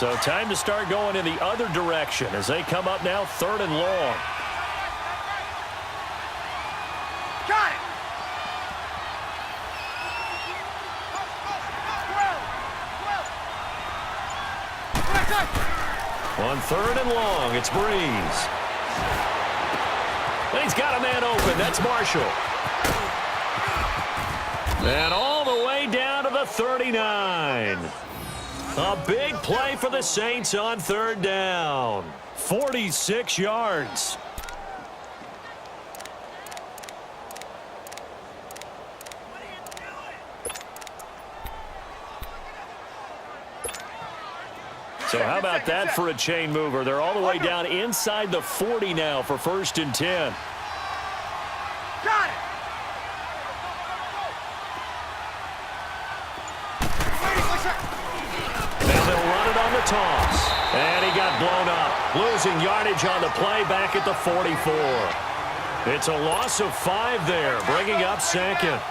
So time to start going in the other direction as they come up now 3rd and long. Got it. On 3rd and long, it's Breeze. He's got a man open. That's Marshall. And all the way down to the 39. A big play for the Saints on 3rd down. 46 yards. So how about that for a chain mover? They're all the way down inside the 40 now for 1st and 10. Got it. Now they'll run it on the toss. And he got blown up. Losing yardage on the play back at the 44. It's a loss of 5 there, bringing up 2nd.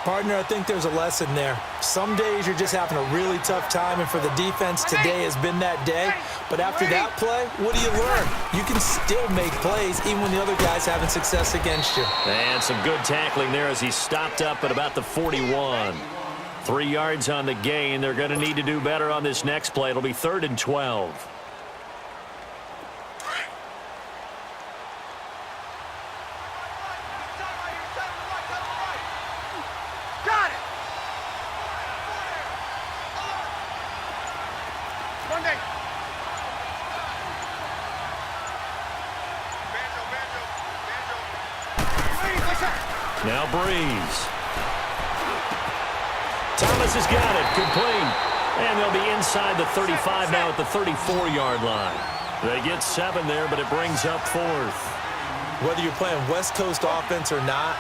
Partner, I think there's a lesson there. Some days you're just having a really tough time, and for the defense, today has been that day. But after that play, what do you learn? You can still make plays even when the other guy's having success against you. And some good tackling there as he stopped up at about the 41. 3 yards on the gain. They're going to need to do better on this next play. It'll be 3rd and 12. Now Breeze. Thomas has got it. Complete. And they'll be inside the 35 now at the 34-yard line. They get 7 there, but it brings up 4th. Whether you're playing West Coast offense or not,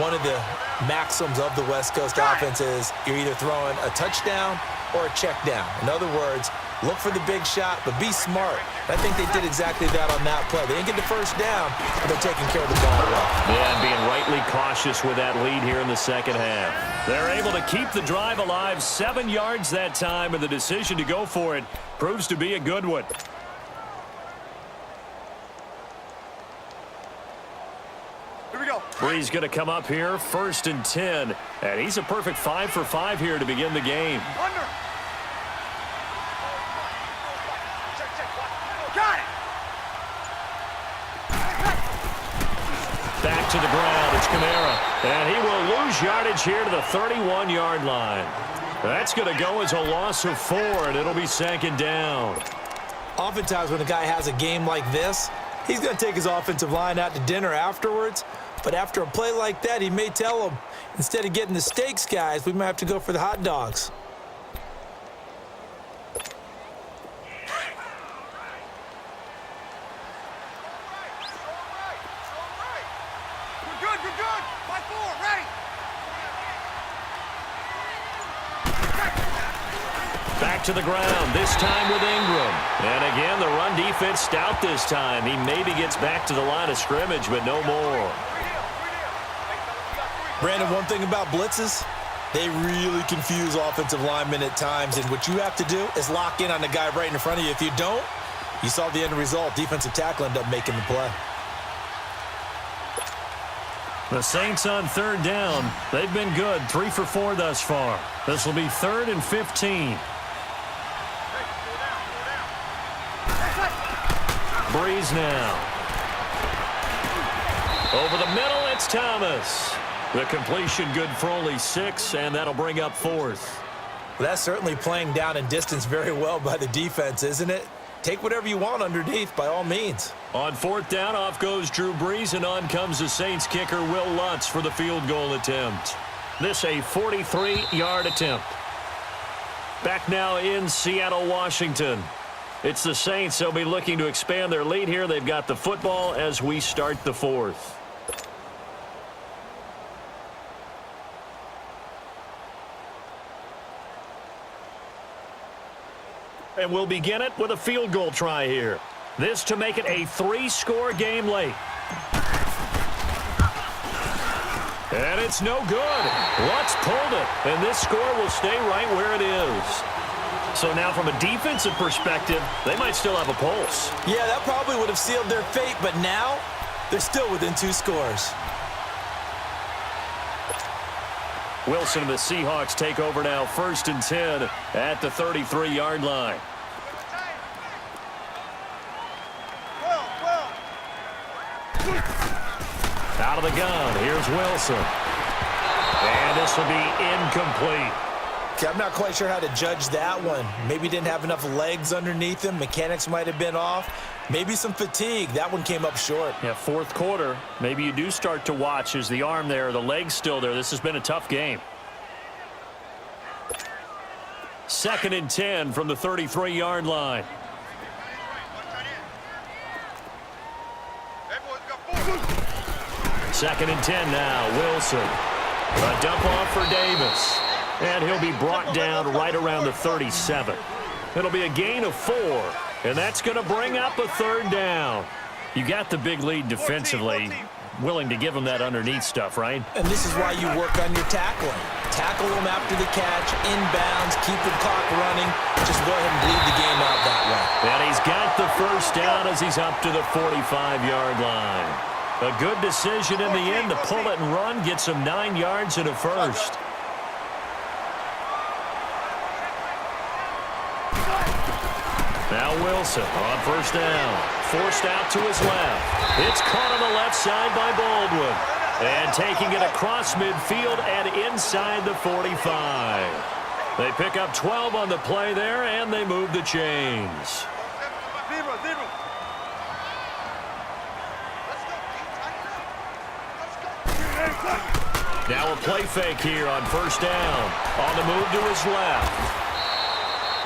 one of the maxims of the West Coast offense is you're either throwing a touchdown or a check down. In other words, look for the big shot, but be smart. I think they did exactly that on that play. They didn't get the first down, but they're taking care of the ball well. Yeah, and being rightly cautious with that lead here in the second half. They're able to keep the drive alive, 7 yards that time, and the decision to go for it proves to be a good one. Here we go. Breeze going to come up here, 1st and 10, and he's a perfect 5 for 5 here to begin the game. Under. Got it. Back to the ground, it's Kamara. And he will lose yardage here to the 31-yard line. That's going to go as a loss of 4, and it'll be 2nd down. Oftentimes when a guy has a game like this, he's going to take his offensive line out to dinner afterwards. But after a play like that, he may tell them, instead of getting the steaks, guys, we might have to go for the hot dogs. We're good. 5-4, ready. Back to the ground, this time with Ingram. And again, the run defense stout this time. He maybe gets back to the line of scrimmage, but no more. Brandon, one thing about blitzes, they really confuse offensive linemen at times, and what you have to do is lock in on the guy right in front of you. If you don't, you saw the end result. Defensive tackle ended up making the play. The Saints on 3rd down. They've been good, 3 for 4 thus far. This will be 3rd and 15. Breeze now. Over the middle, it's Thomas. The completion good for only 6, and that'll bring up 4th. Well, that's certainly playing down and distance very well by the defense, isn't it? Take whatever you want underneath, by all means. On 4th down, off goes Drew Brees, and on comes the Saints kicker, Will Lutz, for the field goal attempt. This a 43-yard attempt. Back now in Seattle, Washington. It's the Saints. They'll be looking to expand their lead here. They've got the football as we start the 4th. And we'll begin it with a field goal try here. This to make it a 3-score game late. And it's no good. Lutz pulled it, and this score will stay right where it is. So now from a defensive perspective, they might still have a pulse. Yeah, that probably would have sealed their fate, but now they're still within 2 scores. Wilson and the Seahawks take over now, 1st and 10 at the 33-yard line. Out of the gun, here's Wilson. And this will be incomplete. Okay, I'm not quite sure how to judge that one. Maybe didn't have enough legs underneath him. Mechanics might have been off. Maybe some fatigue. That one came up short. Yeah, 4th quarter. Maybe you do start to watch as the arm there, the leg's still there. This has been a tough game. 2nd and 10 from the 33-yard line. Second and 10 now. Wilson. A dump off for Davis. And he'll be brought down right around the 37. It'll be a gain of 4. And that's going to bring up a 3rd down. You got the big lead defensively. Willing to give them that underneath stuff, right? And this is why you work on your tackling. Tackle them after the catch, inbounds, keep the clock running. Just go ahead and bleed the game out that way. And he's got the 1st down as he's up to the 45-yard line. A good decision in the end to pull it and run, get some 9 yards and a 1st. Now Wilson on 1st down. Forced out to his left. It's caught on the left side by Baldwin. And taking it across midfield and inside the 45. They pick up 12 on the play there, and they move the chains. Now a play fake here on 1st down. On the move to his left.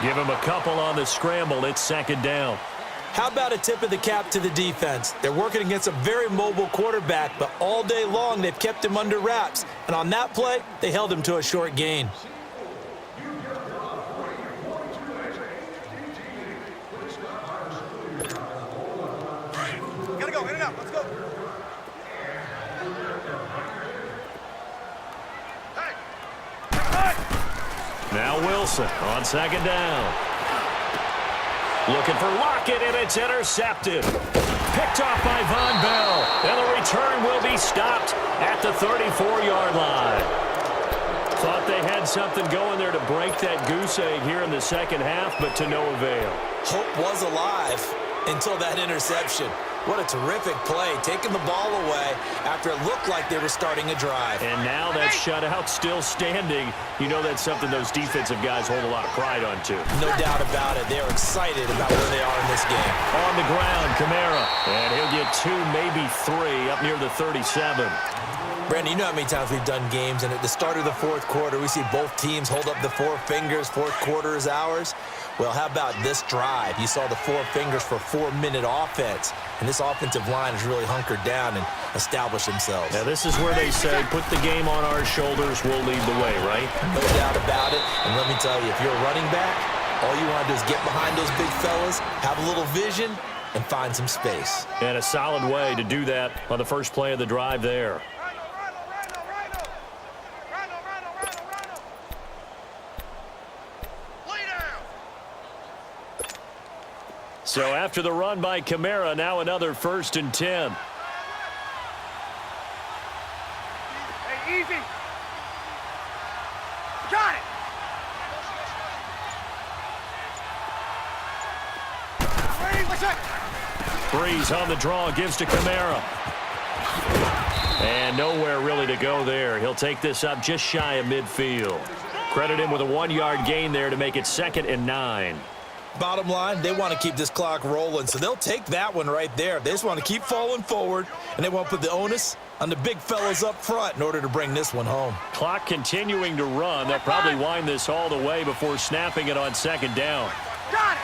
Give him a couple on the scramble. It's 2nd down. How about a tip of the cap to the defense? They're working against a very mobile quarterback, but all day long they've kept him under wraps. And on that play, they held him to a short gain. Gotta go, in and out, let's go. Now Wilson on 2nd down. Looking for Lockett, and it's intercepted. Picked off by Von Bell. And the return will be stopped at the 34-yard line. Thought they had something going there to break that goose egg here in the 2nd half, but to no avail. Hope was alive until that interception. What a terrific play, taking the ball away after it looked like they were starting a drive. And now that shutout still standing. You know that's something those defensive guys hold a lot of pride on, too. No doubt about it. They're excited about where they are in this game. On the ground, Kamara. And he'll get 2, maybe 3, up near the 37. Brandon, you know how many times we've done games, and at the start of the 4th quarter, we see both teams hold up the 4 fingers, 4th quarter is ours. Well, how about this drive? You saw the 4 fingers for 4-minute offense, and this offensive line has really hunkered down and established themselves. Now, this is where they say, put the game on our shoulders, we'll lead the way, right? No doubt about it, and let me tell you, if you're a running back, all you want to do is get behind those big fellas, have a little vision, and find some space. And a solid way to do that on the first play of the drive there. So after the run by Kamara, now another 1st and 10. Hey, easy. Got it. Breeze on the draw, gives to Kamara. And nowhere really to go there. He'll take this up just shy of midfield. Credit him with a 1-yard gain there to make it 2nd and 9. Bottom line, they want to keep this clock rolling, so they'll take that one right there. They just want to keep falling forward, and they want to put the onus on the big fellas up front in order to bring this one home. Clock continuing to run. They'll probably wind this all the way before snapping it on 2nd down. Got it.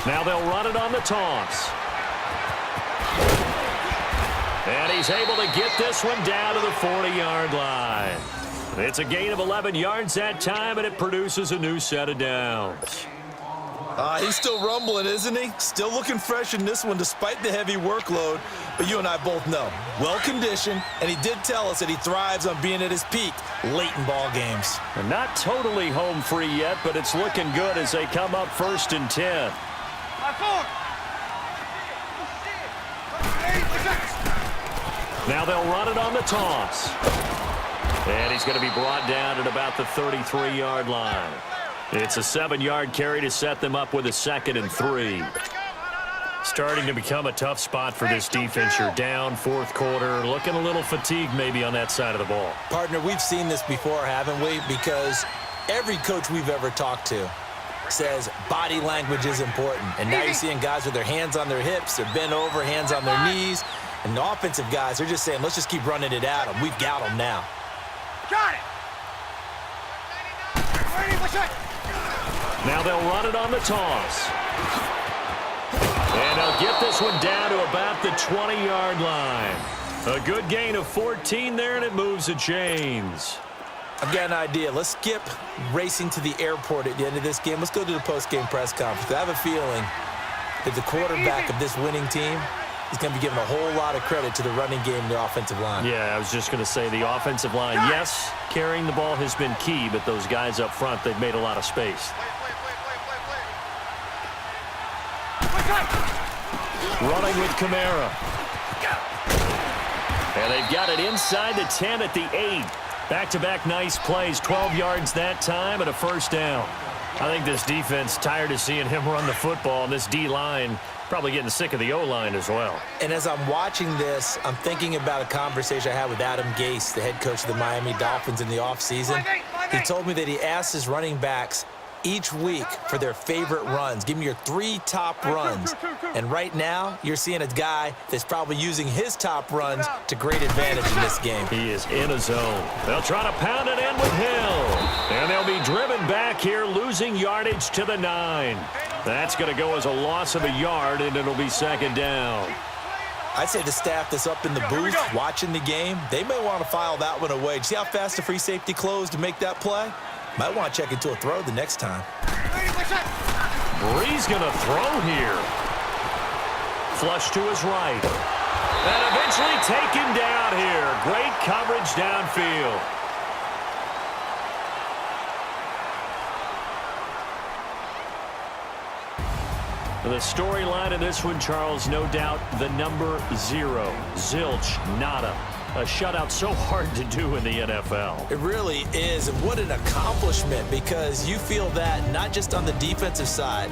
Now they'll run it on the toss. And he's able to get this one down to the 40-yard line. It's a gain of 11 yards that time, and it produces a new set of downs. He's still rumbling, isn't he? Still looking fresh in this one despite the heavy workload. But you and I both know, well-conditioned, and he did tell us that he thrives on being at his peak late in ball games. And not totally home free yet, but it's looking good as they come up 1st and 10. Now they'll run it on the toss. And he's going to be brought down at about the 33-yard line. It's a 7-yard carry to set them up with a 2nd and 3. Starting to become a tough spot for this defense. You're down 4th quarter, looking a little fatigued maybe on that side of the ball. Partner, we've seen this before, haven't we? Because every coach we've ever talked to says body language is important. And now you're seeing guys with their hands on their hips, they're bent over, hands on their knees. And the offensive guys, they're just saying, let's just keep running it at them. We've got them now. Got it. Now they'll run it on the toss. And they'll get this one down to about the 20-yard line. A good gain of 14 there, and it moves the chains. I've got an idea. Let's skip racing to the airport at the end of this game. Let's go to the post-game press conference. I have a feeling that the quarterback of this winning team is going to be giving a whole lot of credit to the running game and the offensive line. Yeah, I was just going to say the offensive line, yes, carrying the ball has been key, but those guys up front, they've made a lot of space. Running with Kamara. And they've got it inside the 10 at the 8. Back-to-back nice plays, 12 yards that time and a 1st down. I think this defense tired of seeing him run the football, and this D-line probably getting sick of the O-line as well. And as I'm watching this, I'm thinking about a conversation I had with Adam Gase, the head coach of the Miami Dolphins in the offseason. He told me that he asked his running backs each week for their favorite runs. Give me your 3 top runs. And right now, you're seeing a guy that's probably using his top runs to great advantage in this game. He is in a zone. They'll try to pound it in with Hill. And they'll be driven back here, losing yardage to the 9. That's going to go as a loss of a yard, and it'll be 2nd down. I'd say the staff that's up in the booth watching the game, they may want to file that one away. See how fast the free safety closed to make that play? Might want to check into a throw the next time. Brees going to throw here. Flush to his right. And eventually taken down here. Great coverage downfield. The storyline in this one, Charles, no doubt the number 0. Zilch, nada. A shutout so hard to do in the NFL. It really is, and what an accomplishment, because you feel that not just on the defensive side,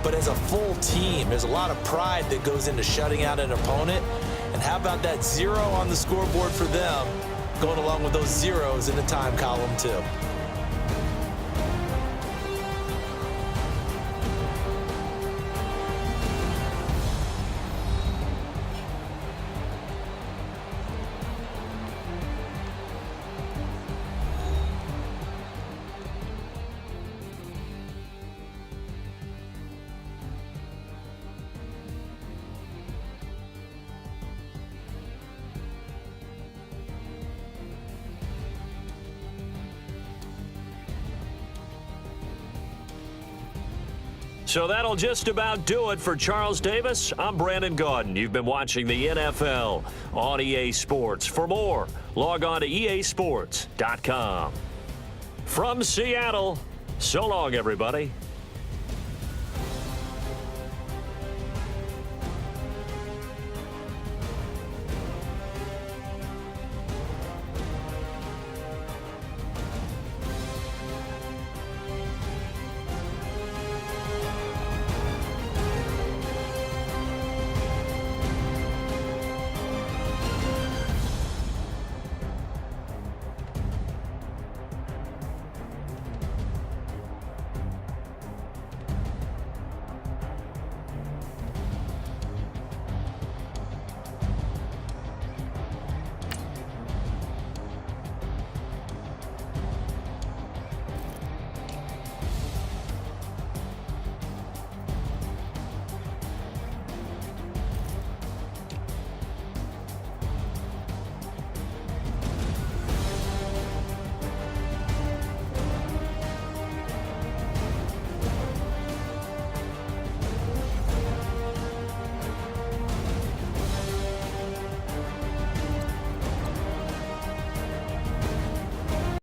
but as a full team. There's a lot of pride that goes into shutting out an opponent, and how about that 0 on the scoreboard for them, going along with those zeros in the time column too. So that'll just about do it for Charles Davis. I'm Brandon Gaudin. You've been watching the NFL on EA Sports. For more, log on to easports.com. From Seattle, so long, everybody.